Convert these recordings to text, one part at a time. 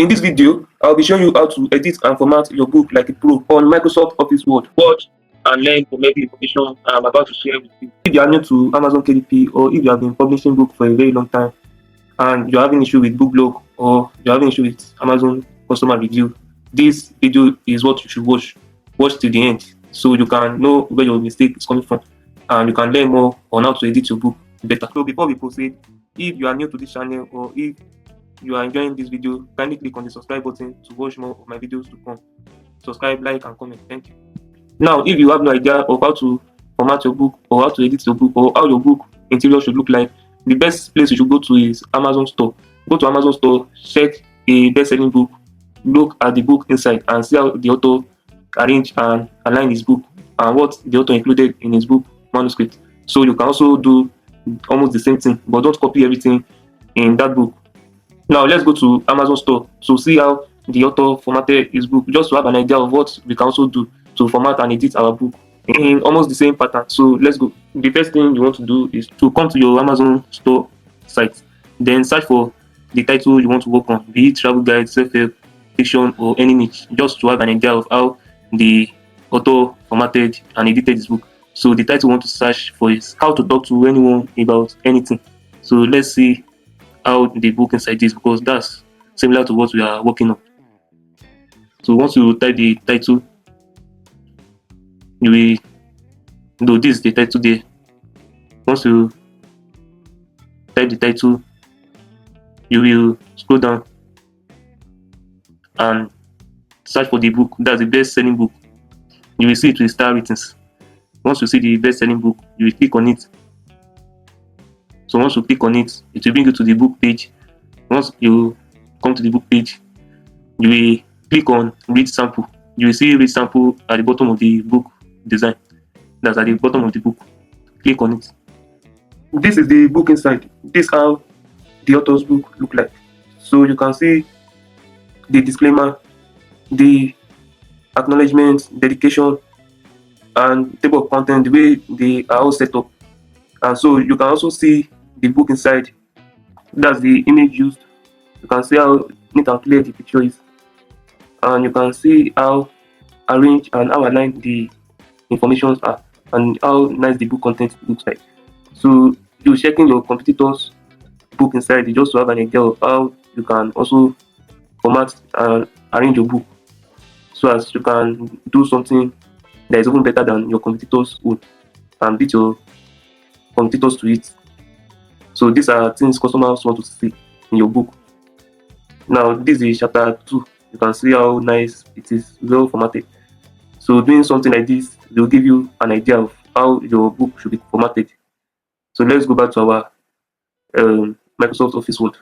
In this video, I'll be showing you how to edit and format your book like a pro on Microsoft Office Word. Watch and learn from every information I'm about to share with you. If you are new to Amazon KDP, or if you have been publishing books for a very long time and you're having issue with book blog, or you're having issue with Amazon customer review, this video is what you should watch. Watch till the end so you can know where your mistake is coming from and you can learn more on how to edit your book better. So before we proceed, if you are new to this channel or if you are enjoying this video, kindly click on the subscribe button to watch more of my videos to come. Subscribe, like, and comment. Thank you. Now, if you have no idea of how to format your book or how to edit your book or how your book interior should look like, the best place you should go to is Amazon store. Go to Amazon store, check a best-selling book, look at the book inside and see how the author arrange and align his book and what the author included in his book manuscript. So you can also do almost the same thing, but don't copy everything in that book. Now let's go to Amazon store to see how the author formatted his book, just to have an idea of what we can also do to format and edit our book in almost the same pattern. So let's go. The first thing you want to do is to come to your Amazon store site, then search for the title you want to work on, be it travel guide, self-help, fiction, or any niche, just to have an idea of how the author formatted and edited his book. So the title you want to search for is how to talk to anyone about anything. So let's see how the book inside is, because that's similar to what we are working on. So once you type the title, you will do this, the title there. Once you type the title, you will scroll down and search for the book. That's the best-selling book. You will see it with star ratings. Once you see the best-selling book, you will click on it. So once you click on it, it will bring you to the book page. Once you come to the book page, you will click on read sample. You will see read sample at the bottom of the book design. That's at the bottom of the book. Click on it. This is the book inside. This is how the author's book look like. So you can see the disclaimer, the acknowledgement, dedication, and table of content, the way they are all set up. And so you can also see the book inside. That's the image used. You can see how neat and clear the picture is, and you can see how arranged and how aligned the informations are, and how nice the book content looks like. So you're checking your competitor's book inside just to have an idea of how you can also format and arrange your book, so as you can do something that is even better than your competitors would and beat your competitors to it. So these are things customers want to see in your book. Now this is chapter 2. You can see how nice it is, well formatted. So doing something like this will give you an idea of how your book should be formatted. So let's go back to our Microsoft Office Word.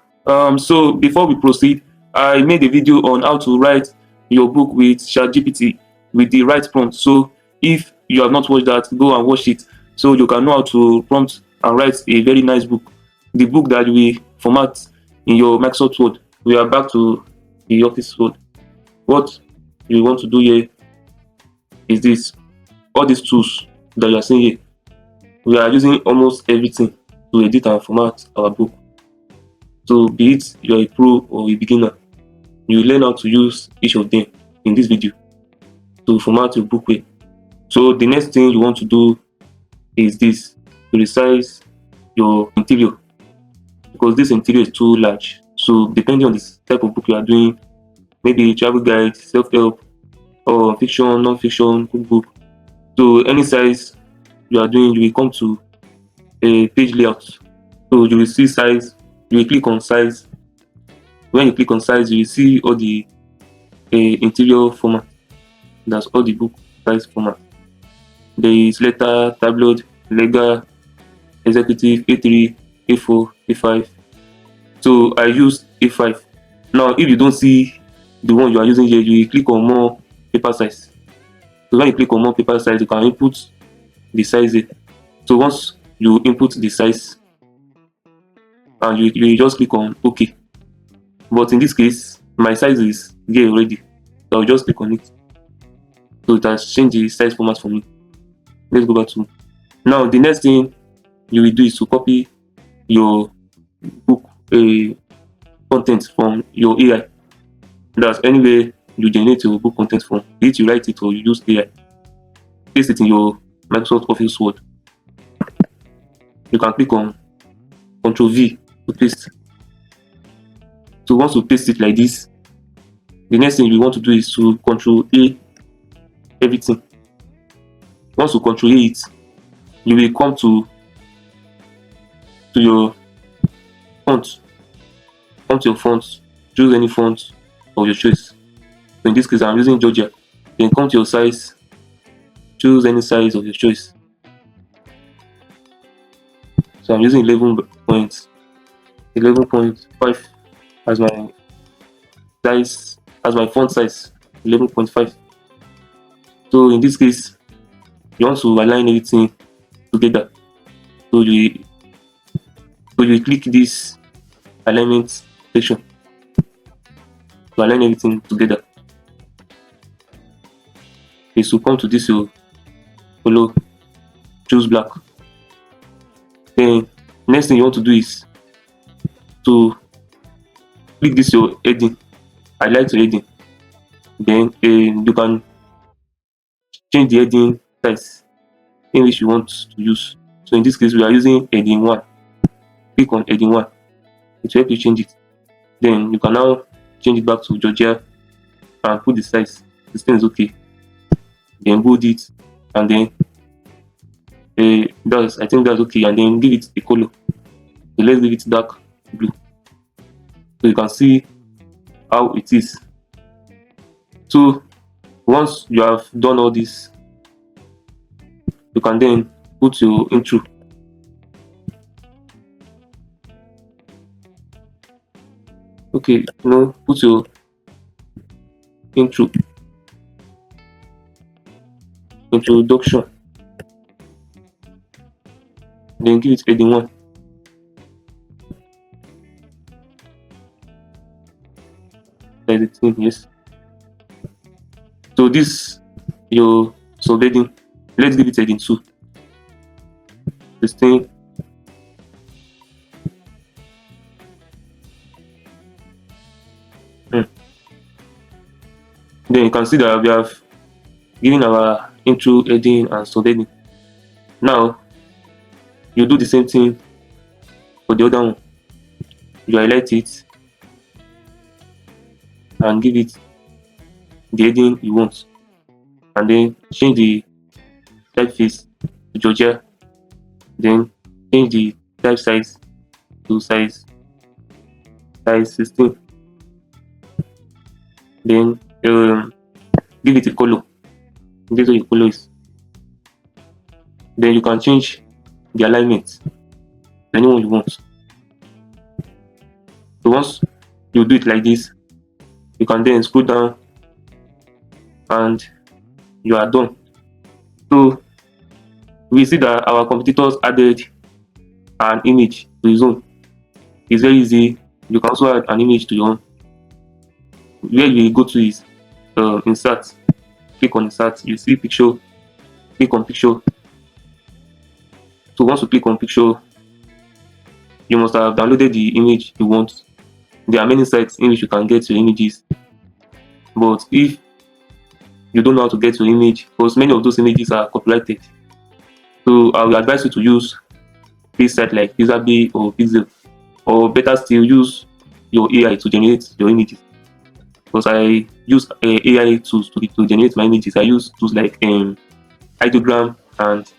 So before we proceed, I made a video on how to write your book with ChatGPT with the right prompt. So if you have not watched that, go and watch it so you can know how to prompt and write a very nice book. The book that you will format in your Microsoft Word. We are back to the Office Word. What you want to do here is this. All these tools that you are seeing here, we are using almost everything to edit and format our book. So be it you are a pro or a beginner, you learn how to use each of them in this video to format your book well. So the next thing you want to do is this, to resize your interior, because this interior is too large. So depending on the type of book you are doing, maybe travel guide, self-help, or fiction, non-fiction, cookbook. So any size you are doing, you will come to a page layout. So you will see size, you will click on size. When you click on size, you will see all the interior format. That's all the book size format. There is letter, tabloid, legal, executive, A3, A4, A5. So I use A5. Now if you don't see the one you are using here, you will click on more paper size. So when you click on more paper size, you can input the size here. So once you input the size, and you just click on OK. But in this case, my size is here already, so I'll just click on it. So it has changed the size format for me. Let's go back to now. The next thing you will do is to copy your book content from your AI. That's anywhere you generate your book content from. Be it you write it or you use AI. Paste it in your Microsoft Office Word. You can click on Ctrl V to paste. So once you paste it like this, the next thing you want to do is to Ctrl A everything. Once you Ctrl A it, you will come to your font. Come to your font. Choose any font of your choice. So in this case, I'm using Georgia. Then come to your size. Choose any size of your choice. So I'm using 11.5 as my size, as my font size, 11.5. So in this case, you want to align everything together. So you click this alignment section to align everything together. Okay, so come to this your color, choose black. Then next thing you want to do is to click this your heading, highlight your heading. Then you can change the heading size in which you want to use. So in this case, we are using heading 1. Click on heading 1. It will help you change it. Then you can now change it back to Georgia and put the size. This thing is okay. Then bold it, and then I think that's okay. And then give it a color. So let's give it dark blue, so you can see how it is. So once you have done all this, you can then put your intro. Okay, put your intro, introduction, then give it heading 1. That's the thing, yes. So this your subheading. Let's give it heading 2. This thing. Then you can see that we have given our intro, heading, and subheading. Now you do the same thing for the other one. You highlight it and give it the heading you want, and then change the typeface to Georgia. Then change the type size to size 16. Then give it a color. This is what your color is. Then you can change the alignment anyone you want. So once you do it like this, you can then scroll down and you are done. So we see that our competitors added an image to his own. It's very easy. You can also add an image to your own. Where you go to is insert. Click on insert. You see picture. Click on picture. So once you click on picture, you must have downloaded the image you want. There are many sites in which you can get your images, but if you don't know how to get your image, because many of those images are copyrighted, so I will advise you to use this site like Pixabay or Pixel, or better still, use your AI to generate your images. Because I use AI tools to generate my images. I use tools like Ideogram and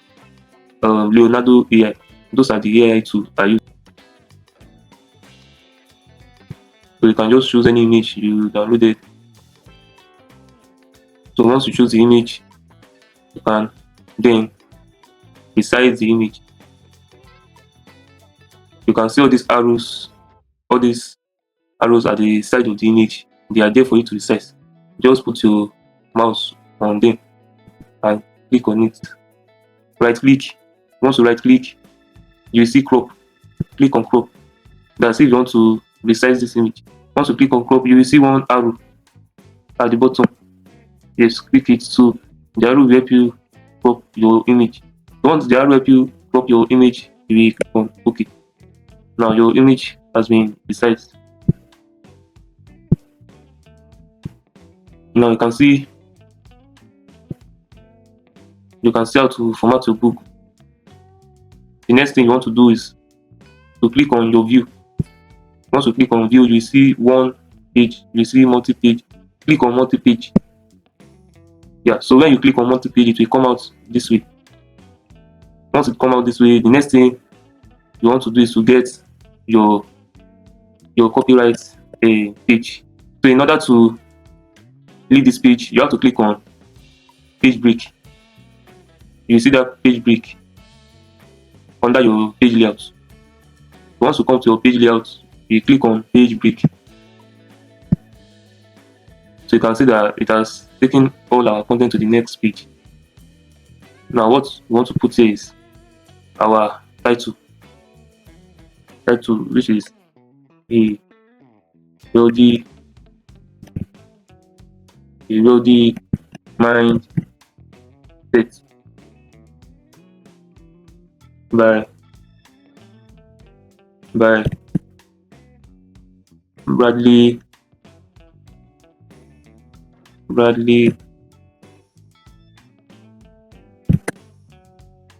Leonardo AI. Those are the AI tools I use. So you can just choose any image you downloaded. So once you choose the image, you can then beside the image, you can see all these arrows. All these arrows at the side of the image. They are there for you to resize. Just put your mouse on them and click on it. Right click. Once you right click, you see crop. Click on crop. That's if you want to resize this image. Once you click on crop, you will see one arrow at the bottom. Yes, click it. So the arrow will help you crop your image. Once the arrow help you crop your image, you will click on OK. Now your image has been resized. Now you can see how to format your book. The next thing you want to do is to click on your view. Once you click on view, you see one page, you see multi-page. Click on multi-page. Yeah, so when you click on multi-page, it will come out this way. Once it come out this way, the next thing you want to do is to get your copyright page. So in order to leave this page, you have to click on page break. You see that page break under your page layout. Once you come to your page layout, you click on page break. So you can see that it has taken all our content to the next page. Now what we want to put here is our title, which is a wealthy mind set by Bradley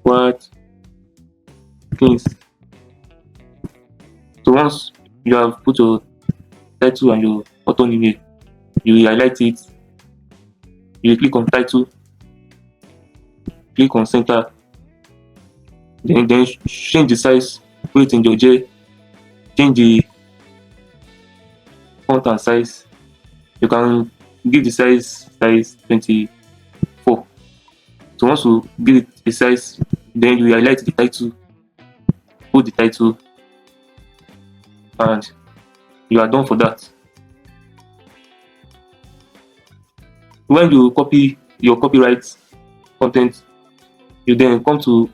Watkins. So once you have put your title and your author email, you will highlight it. You will click on title, click on center, then change the size, put it in your J, change the font and size. You can give the size 24. So once you give it a size, then you highlight the title, put the title, and you are done for that. When you copy your copyright content, you then come to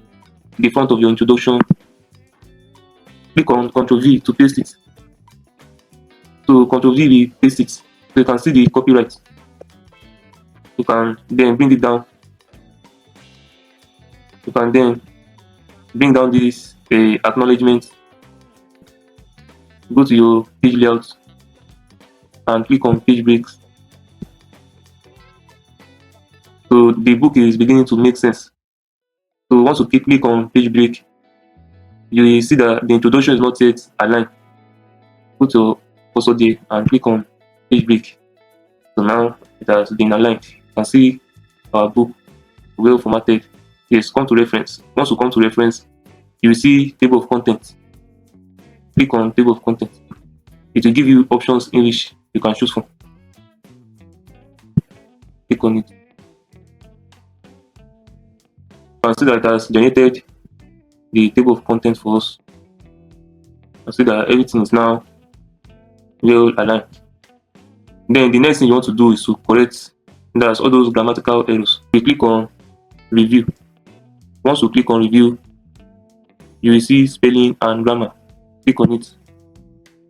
the front of your introduction, click on Ctrl V to paste it. So Ctrl V will paste it, so you can see the copyright. You can then bring it down. You can then bring down this acknowledgement. Go to your page layout and click on page breaks. So the book is beginning to make sense. So once you click on page break, you will see that the introduction is not yet aligned. Put your cursor there and click on page break. So now it has been aligned. You can see our book well formatted. Yes, come to reference. Once you come to reference, you will see table of contents. Click on table of contents. It will give you options in which you can choose from. Click on it. You can see that it has generated the table of contents for us. You can see that everything is now well aligned. Then the next thing you want to do is to correct that's all those grammatical errors. You click on review. Once you click on review, you will see spelling and grammar. Click on it.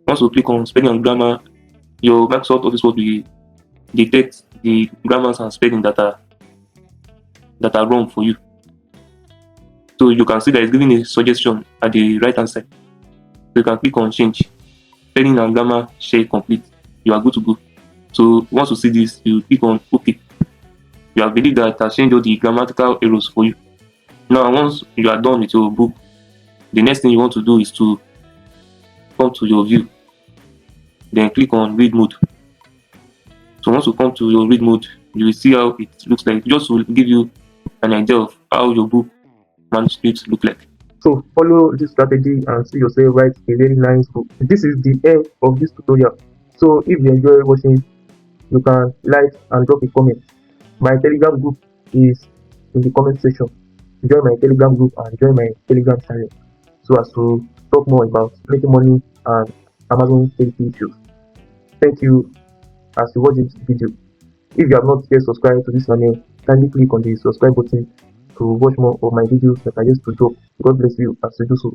Once you click on spelling and grammar, your Microsoft Office Word will detect the grammars and spelling that are wrong for you. So you can see that it's giving a suggestion at the right hand side. So you can click on change. Spelling and grammar share complete. You are good to go. So once you see this, you click on OK. You have believed that it has changed all the grammatical errors for you. Now once you are done with your book, the next thing you want to do is to come to your view. Then click on read mode. So once you come to your read mode, you will see how it looks like. Just to give you an idea of how your book manuscripts look like. So follow this strategy and see yourself write a very nice book. This is the end of this tutorial. So if you enjoy watching, you can like and drop a comment. My Telegram group is in the comment section. Join my Telegram group and join my Telegram channel so as to talk more about making money and Amazon KDP issues. Thank you as you watch this video. If you have not yet subscribed to this channel, kindly click on the subscribe button to watch more of my videos that I used to drop. God bless you as you do so.